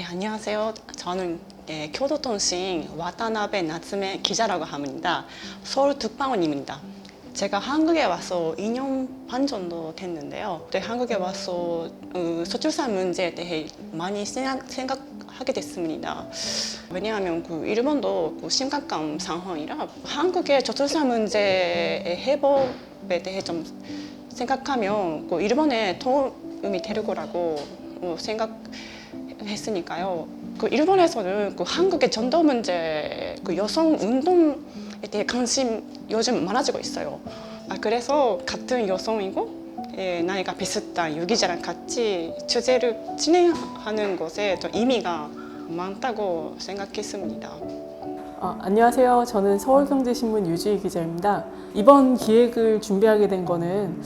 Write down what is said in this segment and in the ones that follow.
안녕하세요. 저는 교도통신 와타나베 나츠메 기자라고 합니다. 서울 특파원입니다. 제가 한국에 와서 2년 반 정도 됐는데요. 그때 한국에 와서 저출산 문제에 대해 많이 생각하게 됐습니다. 왜냐하면 일본도 심각한 상황이라 한국의 저출산 문제의 해법에 대해 좀 생각하면 일본에 도움이 될 거라고 생각했으니까요. 일본에서는 한국의 전도 문제, 여성 운동에 대해 관심 요즘 많아지고 있어요. 그래서 같은 여성이고 나이가 비슷한 유기자랑 같이 주제를 진행하는 것에 좀 의미가 많다고 생각했습니다. 안녕하세요. 저는 서울경제신문 유주희 기자입니다. 이번 기획을 준비하게 된 거는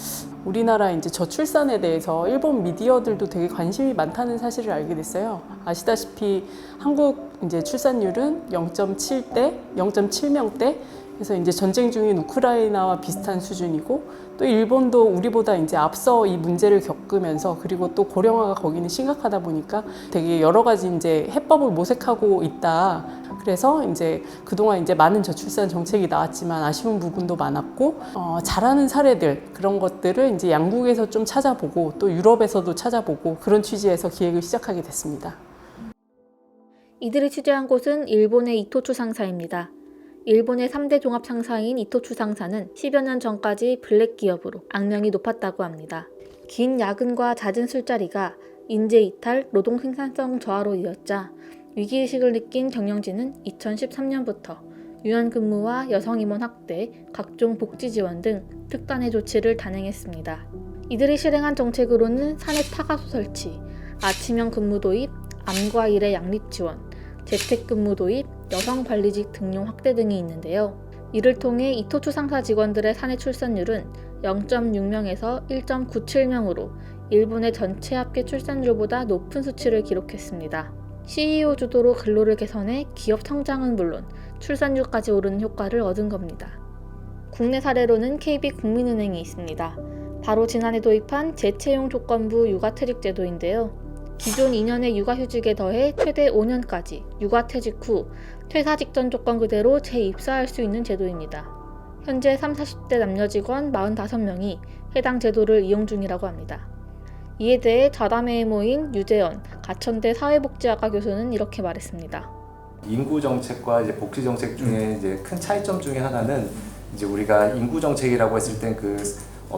우리나라 이제 저출산에 대해서 일본 미디어들도 되게 관심이 많다는 사실을 알게 됐어요. 아시다시피 한국 이제 출산율은 0.7명대. 그래서 이제 전쟁 중인 우크라이나와 비슷한 수준이고, 또 일본도 우리보다 이제 앞서 이 문제를 겪으면서, 그리고 또 고령화가 거기는 심각하다 보니까 되게 여러 가지 이제 해법을 모색하고 있다. 그래서 이제 그동안 이제 많은 저출산 정책이 나왔지만 아쉬운 부분도 많았고, 잘하는 사례들, 그런 것들을 이제 양국에서 좀 찾아보고 또 유럽에서도 찾아보고, 그런 취지에서 기획을 시작하게 됐습니다. 이들이 취재한 곳은 일본의 이토추 상사입니다. 일본의 3대 종합 상사인 이토추 상사는 10여 년 전까지 블랙 기업으로 악명이 높았다고 합니다. 긴 야근과 잦은 술자리가 인재 이탈, 노동 생산성 저하로 이었자 위기의식을 느낀 경영진은 2013년부터 유연근무와 여성임원 확대, 각종 복지 지원 등 특단의 조치를 단행했습니다. 이들이 실행한 정책으로는 사내 타가소 설치, 아침형 근무 도입, 암과 일의 양립 지원, 재택근무 도입, 여성관리직 등용 확대 등이 있는데요. 이를 통해 이토추 상사 직원들의 사내 출산율은 0.6명에서 1.97명으로 일본의 전체 합계 출산율보다 높은 수치를 기록했습니다. CEO 주도로 근로를 개선해 기업 성장은 물론 출산율까지 오르는 효과를 얻은 겁니다. 국내 사례로는 KB국민은행이 있습니다. 바로 지난해 도입한 재채용 조건부 육아퇴직 제도인데요. 기존 2년의 육아휴직에 더해 최대 5년까지 육아퇴직 후 퇴사 직전 조건 그대로 재입사할 수 있는 제도입니다. 현재 30, 40대 남녀 직원 45명이 해당 제도를 이용 중이라고 합니다. 이에 대해 자담회에 모인 유재현 가천대 사회복지학과 교수는 이렇게 말했습니다. 인구 정책과 이제 복지 정책 중에 이제 큰 차이점 중에 하나는 이제 우리가 인구 정책이라고 했을 땐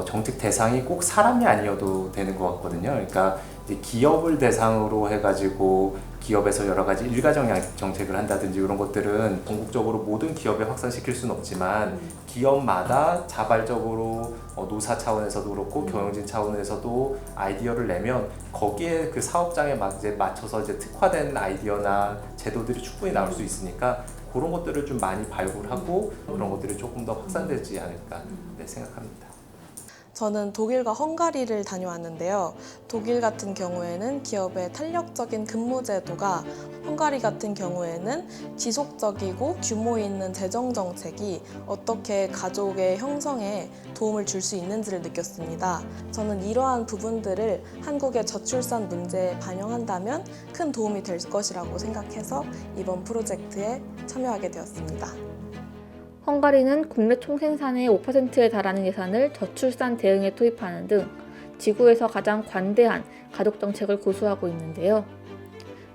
정책 대상이 꼭 사람이 아니어도 되는 것 같거든요. 그러니까 이제 기업을 대상으로 해가지고 기업에서 여러 가지 일가정 정책을 한다든지 이런 것들은 전국적으로 모든 기업에 확산시킬 수는 없지만 기업마다 자발적으로 노사 차원에서도 그렇고 경영진 차원에서도 아이디어를 내면 거기에 그 사업장에 맞춰서 이제 특화된 아이디어나 제도들이 충분히 나올 수 있으니까 그런 것들을 좀 많이 발굴하고 그런 것들이 조금 더 확산되지 않을까 생각합니다. 저는 독일과 헝가리를 다녀왔는데요. 독일 같은 경우에는 기업의 탄력적인 근무 제도가, 헝가리 같은 경우에는 지속적이고 규모 있는 재정 정책이 어떻게 가족의 형성에 도움을 줄 수 있는지를 느꼈습니다. 저는 이러한 부분들을 한국의 저출산 문제에 반영한다면 큰 도움이 될 것이라고 생각해서 이번 프로젝트에 참여하게 되었습니다. 헝가리는 국내 총생산의 5%에 달하는 예산을 저출산 대응에 투입하는 등 지구에서 가장 관대한 가족정책을 고수하고 있는데요.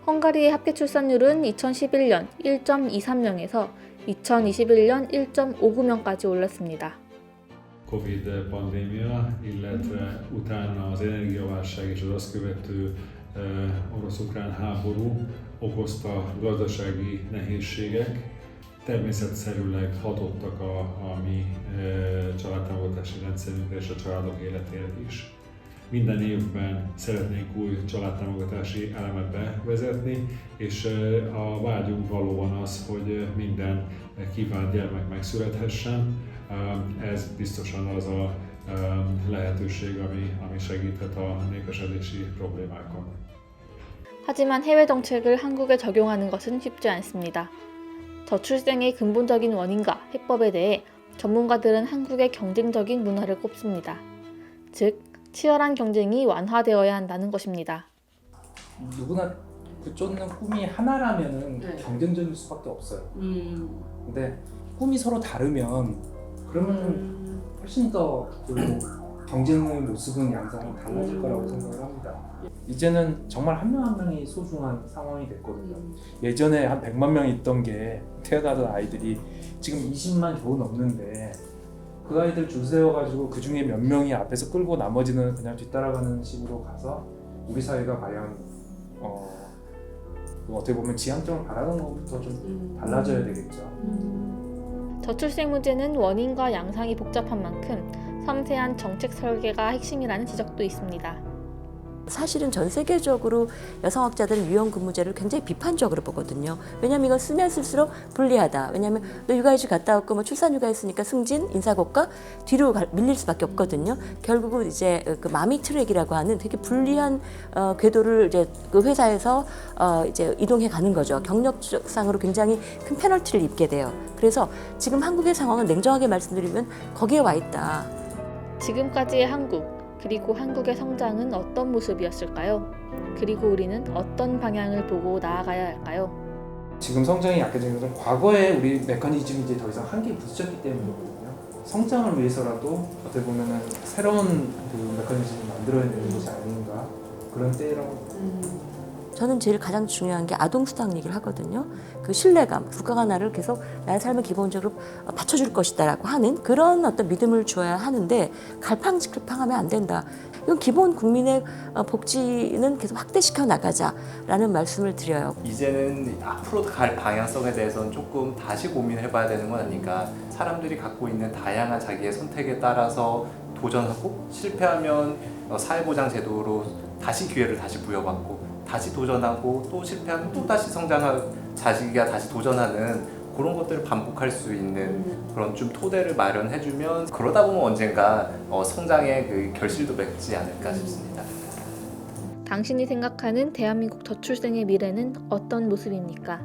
헝가리의 합계 출산율은 2011년 1.23명에서 2021년 1.59명까지 올랐습니다. Covid pandémia, illetve utána az energiaválság és az azt követő orosz-ukrán háború okozta gazdasági nehézségek, természetszerűleg hatottak a mi családtámogatási rendszerünkre és a családok életére is. Minden évben szeretnénk új családtámogatási elemet bevezetni, és a vágyunk valóban az, hogy minden kívánt gyermek megszülethessen. Ez biztosan az a lehetőség, ami segíthet a népesedési problémákon. 하지만 해외 정책을 한국에 적용하는 것은 쉽지 않습니다. 저출생의 근본적인 원인과 해법에 대해 전문가들은 한국의 경쟁적인 문화를 꼽습니다. 즉, 치열한 경쟁이 완화되어야 한다는 것입니다. 누구나 그 쫓는 꿈이 하나라면은 네. 경쟁적일 수밖에 없어요. 근데 꿈이 서로 다르면 그러면 훨씬 더 그 경쟁의 모습은 양상이 달라질 거라고 생각을 합니다. 이제는 정말 한 명 한 명이 소중한 상황이 됐거든요. 예전에 한 100만 명 있던 게 태어나던 아이들이 지금 20만 겨우 넘는데 그 아이들 줄 세워가지고 그 중에 몇 명이 앞에서 끌고 나머지는 그냥 뒤따라가는 식으로 가서 우리 사회가 과연 어떻게 보면 지향점을 바라는 것부터 좀 달라져야 되겠죠. 저출생 문제는 원인과 양상이 복잡한 만큼 섬세한 정책 설계가 핵심이라는 지적도 있습니다. 사실은 전 세계적으로 여성학자들은 유연근무제를 굉장히 비판적으로 보거든요. 왜냐하면 이건 쓰면 쓸수록 불리하다. 왜냐하면 너 육아휴직 갔다 왔고 뭐 출산휴가 했으니까 승진, 인사고과 뒤로 밀릴 수밖에 없거든요. 결국은 이제 그 마미 트랙이라고 하는 되게 불리한 궤도를 이제 그 회사에서 이제 이동해 가는 거죠. 경력상으로 굉장히 큰 페널티를 입게 돼요. 그래서 지금 한국의 상황은 냉정하게 말씀드리면 거기에 와 있다. 지금까지의 한국, 그리고 한국의 성장은 어떤 모습이었을까요? 그리고 우리는 어떤 방향을 보고 나아가야 할까요? 지금 성장이 약해진 것은 과거에 우리 메커니즘이 이제 더 이상 한계에 부딪혔기 때문이거든요. 성장을 위해서라도 어떻게 보면은 새로운 그 메커니즘을 만들어야 되는 것이 아닌가 그런 때라고. 저는 제일 가장 중요한 게 아동수당 얘기를 하거든요. 그 신뢰감, 국가가 나를 계속 나의 삶을 기본적으로 받쳐줄 것이다라고 하는 그런 어떤 믿음을 줘야 하는데 갈팡질팡하면 안 된다. 이건 기본 국민의 복지는 계속 확대시켜 나가자라는 말씀을 드려요. 이제는 앞으로 갈 방향성에 대해서는 조금 다시 고민을 해봐야 되는 건 아닌가. 사람들이 갖고 있는 다양한 자기의 선택에 따라서 도전하고 실패하면 사회보장 제도로 다시 기회를 다시 부여받고 다시 도전하고 또 실패하면 또 다시 성장하고 자기가 다시 도전하는 그런 것들을 반복할 수 있는 그런 좀 토대를 마련해주면 그러다 보면 언젠가 성장의 그 결실도 맺지 않을까 싶습니다. 당신이 생각하는 대한민국 저출생의 미래는 어떤 모습입니까?